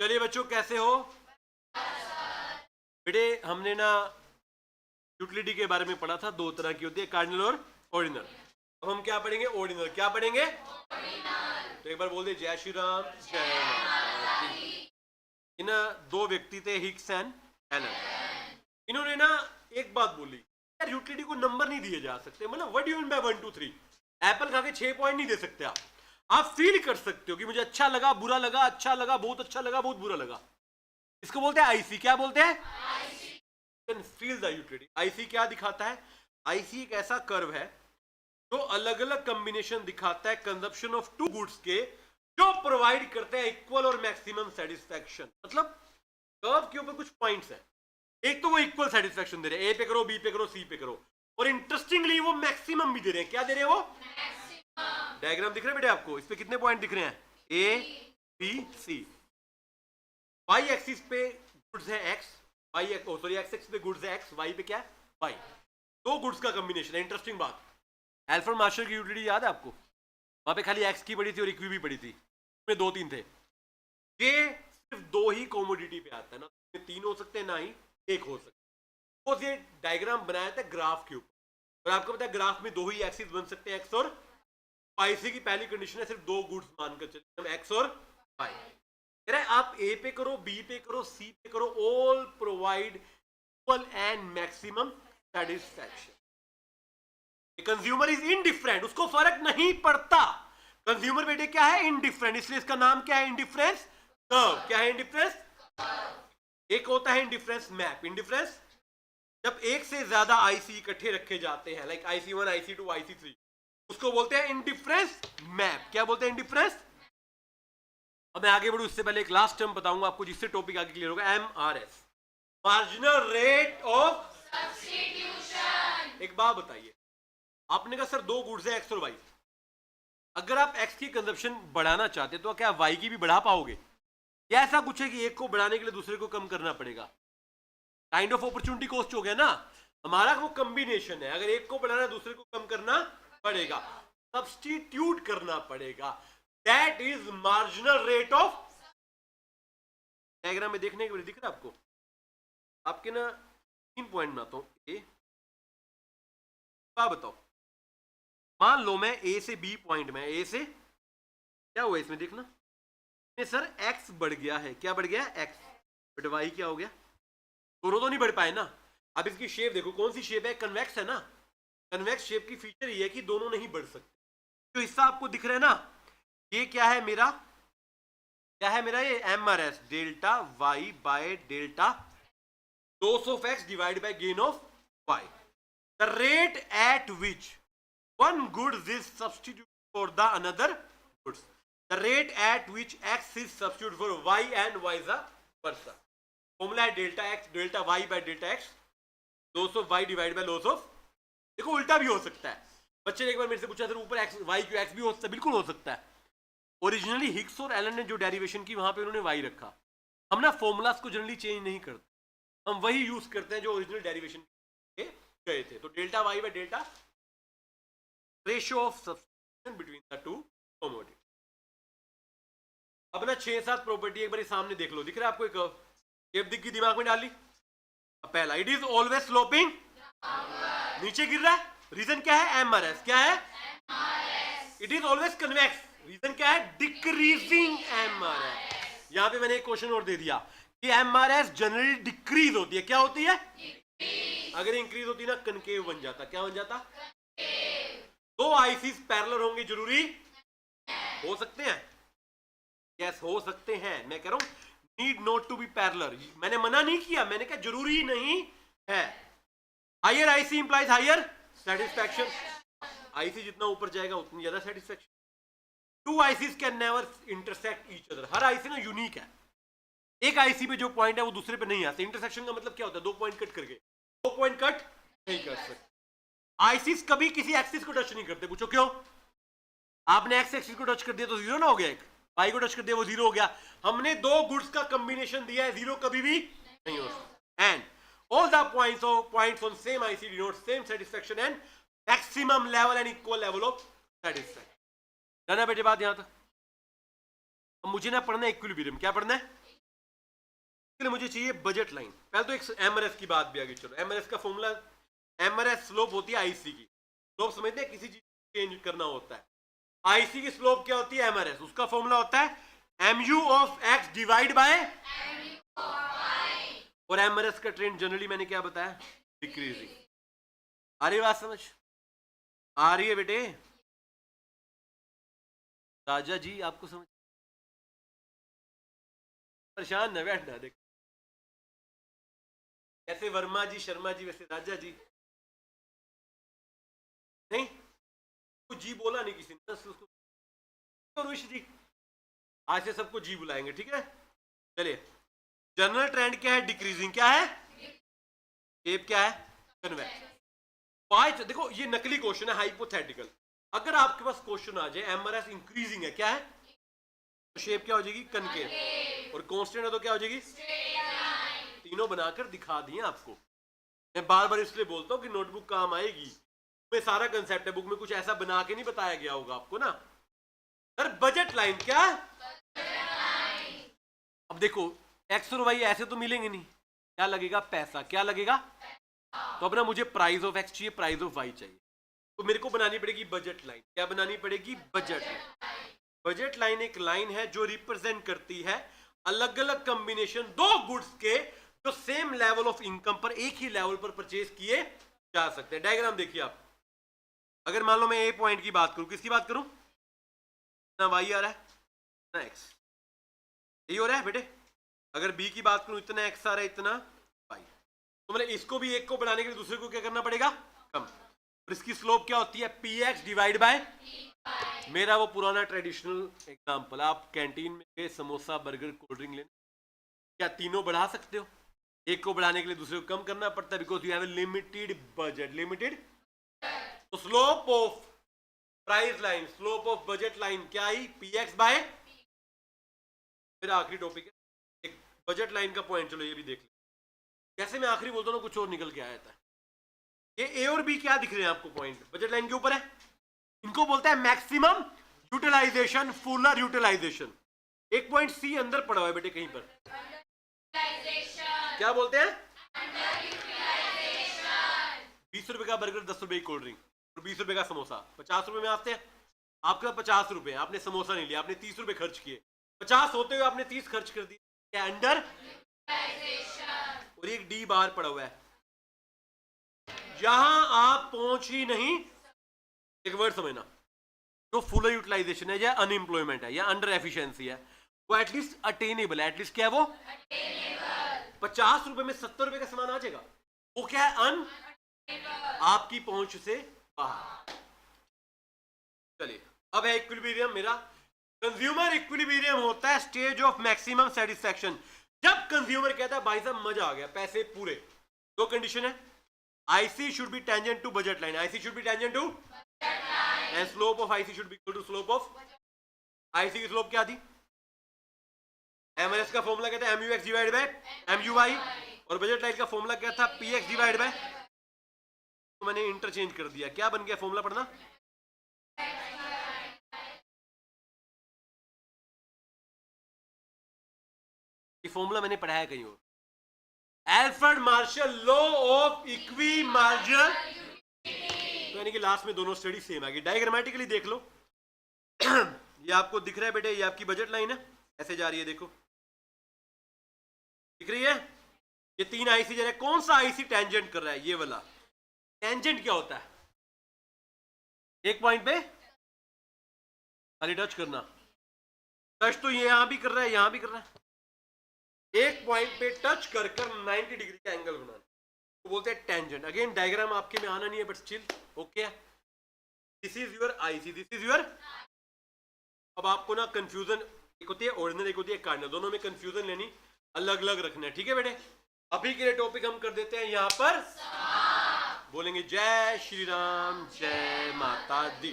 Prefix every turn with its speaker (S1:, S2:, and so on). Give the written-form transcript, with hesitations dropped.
S1: चलिए बच्चों, कैसे हो बेटे? हमने ना यूटिलिटी के बारे में पढ़ा था, दो तरह की होती है, कार्डिनल और ऑर्डिनल। अब हम क्या पढ़ेंगे? ऑर्डिनल। क्या पढ़ेंगे? तो एक बार बोल दे, जय श्री राम, जय माता दी। इन दो व्यक्ति थे, हिक्स एंड एलन। इन्होंने ना एक बात बोली, यार यूटिलिटी को नंबर नहीं दिए जा सकते। मतलब what do you mean by 1 2 3? Apple खा के 6 पॉइंट नहीं दे सकते आप फील कर सकते हो कि मुझे अच्छा लगा, बुरा लगा, अच्छा लगा, बहुत अच्छा लगा, बहुत बुरा लगा। इसको बोलते हैं आईसी। क्या बोलते हैं? Can feel the utility. IC क्या दिखाता है? आईसी एक ऐसा कर्व है जो अलग अलग कॉम्बिनेशन दिखाता है कंजप्शन ऑफ टू गुड्स के, जो प्रोवाइड करते हैं इक्वल और मैक्सिमम सेटिस्फैक्शन। मतलब कर्व के ऊपर कुछ पॉइंट्स हैं, एक तो वो इक्वल सेटिस्फैक्शन दे रहे हैं, ए पे करो, बी पे करो, सी पे करो, और इंटरेस्टिंगली वो मैक्सिमम भी दे रहे हैं। क्या दे रहे हैं वो? डायग्राम दिख रहा है बेटे आपको? इस पे कितने पॉइंट दिख रहे हैं? A B C. Y axis पे गुड्स है एक्स, वाई एक्स एक्सिस पे गुड्स है एक्स, वाई पे क्या है? वाई। दो गुड्स का कॉम्बिनेशन है। इंटरेस्टिंग बात, एल्फ्रेड मार्शल की यूटिलिटी याद है आपको? वहां पे खाली एक्स की पड़ी थी और इक्वी भी पड़ी थी, उसमें 2 3 थे। ये सिर्फ 2 ही कॉमोडिटी पे आता है ना, 3 हो सकते हैं ना ही 1 हो सकता है। तो ये डायग्राम बनाया था ग्राफ के ऊपर, और आपको पता है ग्राफ में 2 ही एक्सिस बन सकते हैं, एक्स और वाई। की पहली कंडीशन है सिर्फ 2 गुड्स मानकर चलिए हम, एक्स और वाई। कह रहा है आप ए पे करो, बी पे करो, सी पे करो, all provide equal and maximum satisfaction. Consumer is indifferent, उसको फर्क नहीं पड़ता। कंज्यूमर बेटे क्या है? इनडिफरेंट, इसलिए इसका नाम क्या है? Indifference curve. क्या है? इंडिफरेंस। एक होता है इंडिफरेंस मैप। इंडिफरेंस जब एक से ज्यादा आईसी इकट्ठे रखे जाते हैं, लाइक IC1, IC2, IC3, उसको बोलते हैं इंडिफरेंस मैप। क्या बोलते हैं? इंडिफरेंस। अब मैं आगे बढ़ूं इससे पहले एक लास्ट टर्म बताऊंगा आपको, जिससे टॉपिक आगे क्लियर होगा। MRS, marginal rate of substitution. एक बात बताइए, आपने कहा सर 2 गुड्स है एक्स और वाई, अगर आप एक्स की कंजप्शन बढ़ाना चाहते तो क्या वाई की भी बढ़ा पाओगे? या ऐसा कुछ है कि एक को बढ़ाने के लिए दूसरे को कम करना पड़ेगा? काइंड ऑफ अपॉर्चुनिटी कॉस्ट हो गया ना। हमारा वो कॉम्बिनेशन है, अगर एक को बढ़ाना है दूसरे को कम करना पड़ेगा, सब्स्टिट्यूट करना पड़ेगा। That is marginal rate of. Diagram में देखने के लिए दिख रहा है आपको? आपके ना 3 पॉइंट बनाता हूं। ए, बताओ, मान लो मैं ए से बी पॉइंट में, ए से क्या हुआ इसमें देखना, सर एक्स बढ़ गया है। क्या बढ़ गया? एक्स। बट वाई क्या हो गया? दोनों तो नहीं बढ़ पाए ना। अब इसकी शेप देखो, कौन सी शेप है? कन्वेक्स है ना। कन्वेक्स शेप की फीचर ये है कि दोनों नहीं बढ़ सकते। जो हिस्सा आपको दिख रहा है ना, ये क्या है मेरा? क्या है मेरा? ये MRS, delta Y by delta loss of X divide by gain of Y. The rate at which one goods is substitute for the another goods, the rate at which x is substitute for y and vice versa. Formula है delta x delta Y by delta x loss of y divide by loss of. देखो उल्टा भी हो सकता है। बच्चे ने एक बार मेरे से पूछा सर ऊपर एक्स वाई क्यों? एक्स भी हो सकता है, बिल्कुल हो सकता है। ओरिजिनली हिक्स और एलन ने जो डेरिवेशन की वहां पे उन्होंने वाई रखा। हम ना फॉर्मूलाज को जनरली चेंज नहीं करते, हम वही यूज करते हैं जो ओरिजिनल डेरिवेशन के गए थे। तो delta Y by delta ratio of substitution between the two commodity. अब ना 6-7 प्रॉपर्टी एक बार सामने देख लो, दिख रहा है आपको? एक शेप दिख गई, दिमाग में डाली। अब पहला, इट इज ऑलवेज स्लोपिंग, नीचे गिर रहा है। रीजन क्या है? MRS। क्या है? It is always convex. Reason क्या है? Decreasing MRS। यहां पे मैंने एक क्वेश्चन और दे दिया कि MRS जनरली डिक्रीज होती है। क्या होती है? अगर इंक्रीज होती ना, कनकेव बन जाता। क्या बन जाता? 2 आईसीस पैरेलल होंगे जरूरी हो सकते हैं? यस, हो सकते हैं। मैं कह रहा हूं need not to be parallel. मैंने मना नहीं किया, मैंने कहा जरूरी नहीं है। Higher IC implies higher satisfaction. IC जितना ऊपर जाएगा उतनी ज्यादा satisfaction. 2 ICs can never intersect each other. हर आईसी ना यूनिक है। एक आईसी पे जो पॉइंट है वो दूसरे पे नहीं आते। इंटरसेक्शन का मतलब क्या होता है? 2 पॉइंट कट करके। 2 पॉइंट कट नहीं कर सकते। आईसीस कभी किसी एक्सिस को टच नहीं करते। पूछो क्यों? आपने एक्स एक्सिस को टच कर दिया तो 0 ना हो गया, एक वाई को टच कर दिया वो 0 हो गया। हमने 2 गुड्स का कॉम्बिनेशन दिया है, 0 कभी भी नहीं हो सकता। And all the points on same IC denote same satisfaction and maximum level and equal level of satisfaction. जाना बेटे बात यहां तक? अब मुझे ना पढ़ना है इक्विलिब्रियम। क्या पढ़ना है? लिए मुझे चाहिए बजट लाइन। पहले तो एक एमआरएस की बात भी आ गई। चलो एमआरएस का फॉर्मूला, एमआरएस स्लोप होती है आईसी की। स्लोप समझते हैं, किसी चीज चेंज करना होता है। आईसी की स्लोप क्या होती है? एमआरएस। उसका फॉर्मूला होता है MU of X divide bye, और एमआरएस का ट्रेंड जनरली मैंने क्या बताया? डिक्रीजिंग। आ रही बात समझ? आ रही है बेटे? राजा जी आपको समझ? परेशान न बैठना। देख ऐसे वर्मा जी, शर्मा जी, वैसे राजा जी नहीं। कुछ जी बोला नहीं किसी ने उसको। ऋषि जी आज से सबको जी बुलाएंगे, ठीक है? चलिए, जनरल ट्रेंड क्या है? डिक्रीजिंग। क्या है? शेप क्या है? कन्वेक्स। देखो ये नकली क्वेश्चन है, हाइपोथेटिकल। अगर आपके पास क्वेश्चन आ जाए एमआरएस इंक्रीजिंग है, क्या है? तो शेप क्या हो जाएगी? कनकेव। और कांस्टेंट है तो क्या हो जाएगी? तीनों बनाकर दिखा दिए आपको। मैं बार बार इसलिए बोलता हूं कि नोटबुक काम आएगी। में सारा कंसेप्ट है, बुक में कुछ ऐसा बना के नहीं बताया गया होगा आपको ना। सर बजट लाइन क्या? अब देखो एक्स और वाई ऐसे तो मिलेंगे नहीं, क्या लगेगा? पैसा। क्या लगेगा? तो अब ना मुझे प्राइस ऑफ एक्स चाहिए, प्राइस ऑफ वाई चाहिए, तो मेरे को बनानी पड़ेगी बजट लाइन। क्या बनानी पड़ेगी? Budget line. बजट लाइन एक लाइन है जो रिप्रेजेंट करती है अलग अलग कॉम्बिनेशन दो गुड्स के जो सेम लेवल ऑफ इनकम पर, एक ही लेवल पर परचेज किए जा सकते हैं। डायग्राम देखिए आप। अगर मान लो मैं ए पॉइंट की बात करूं, किसकी बात करूं? ना वाई आ रहा है ना एक्स, यही हो रहा है बेटे। अगर बी की बात करूं, इतना एक्स आ रहा है, इतना वाई। तो मतलब इसको भी एक को बढ़ाने के लिए दूसरे को क्या करना पड़ेगा? कम। और इसकी स्लोप क्या होती है? P X divide bye. मेरा वो पुराना ट्रेडिशनल एग्जांपल, आप कैंटीन में गए, समोसा, बर्गर, कोल्ड ड्रिंक लेने, क्या तीनों बढ़ा सकते हो? एक को बढ़ाने के लिए दूसरे को कम करना पड़ता है, because you have a limited budget. Limited. तो slope of price line, slope of budget line क्या आई? P x bye. मेरा आखिरी टॉपिक है एक बजट लाइन का पॉइंट, चलो ये भी देख लो। जैसे मैं आखिरी बोलता हूँ कुछ और निकल के आया था। ये ए और बी क्या दिख रहे हैं आपको? पॉइंट बजट लाइन के ऊपर है। इनको बोलता है मैक्सिमम यूटिलाइजेशन, फुलर यूटिलाइजेशन। एक पॉइंट सी अंदर पड़ा हुआ है बेटे कहीं पर। क्या बोलते हैं? 20 रुपए का बर्गर, 10 रुपए की कोल्ड ड्रिंक और 20 रुपए का समोसा 50 रुपए में आते हैं। आपके पास 50 रुपए, आपने समोसा नहीं लिया, आपने 30 रुपए खर्च किए। 50 होते हुए आपने 30 खर्च कर दिए, क्या? अंडर। और एक डी बार पड़ा हुआ है, जहां आप पहुंच ही नहीं। एक वर्ड समझना, जो फुल यूटिलाइजेशन है या अनएम्प्लॉयमेंट है या अंडर एफिशिएंसी है, वो एटलीस्ट अटेनेबल है। एटलीस्ट क्या है वो? 50 रुपए में 70 रुपए का सामान आ जाएगा, वो क्या है? आपकी पहुंच से बाहर। चलिए अब है इक्विलिब्रियम। मेरा कंज्यूमर इक्विलिब्रियम होता है स्टेज ऑफ मैक्सिमम सेटिस्फैक्शन। जब कंज्यूमर कहता है भाई साहब मजा आ गया, पैसे पूरे। दो कंडीशन है, IC should be tangent to budget line. IC should be tangent to and slope of IC should be equal to slope of IC. की स्लोप क्या थी? एमआरएस का फॉर्मूला क्या था? MU X divide by MU Y. और budget line का formula क्या था? P X divide by. तो मैंने इंटरचेंज कर दिया, क्या बन गया फॉर्मूला? पढ़ना। ये फॉर्मूला मैंने पढ़ा है कहीं और। Alfred Marshall law of equi marginal, तो यानी कि लास्ट में दोनों स्टडी सेम आ गई। डायग्रामेटिकली देख लो। ये आपको दिख रहा है बेटे, ये आपकी बजट लाइन है, ऐसे जा रही है, देखो दिख रही है। ये 3 आईसी जा रहा है, कौन सा आईसी टेंजेंट कर रहा है? ये वाला। टेंजेंट क्या होता है? एक पॉइंट पे खाली टच करना। टच तो ये यहां भी कर रहा है, यहां भी कर रहा है। एक पॉइंट पे टच कर 90 डिग्री का एंगल बनाना, तो बोलते हैं टेंजेंट। अगेन डायग्राम आपके में आना नहीं है, but still okay. This is your IC, this is your. अब आपको ना कंफ्यूजन, एक होती है ऑर्डिनल, एक होती है कार्डिनल, दोनों में कंफ्यूजन लेनी, अलग अलग रखना है, ठीक है बेटे। अभी के लिए टॉपिक हम कर देते हैं यहां पर। बोलेंगे जय श्री राम, जय माता दी।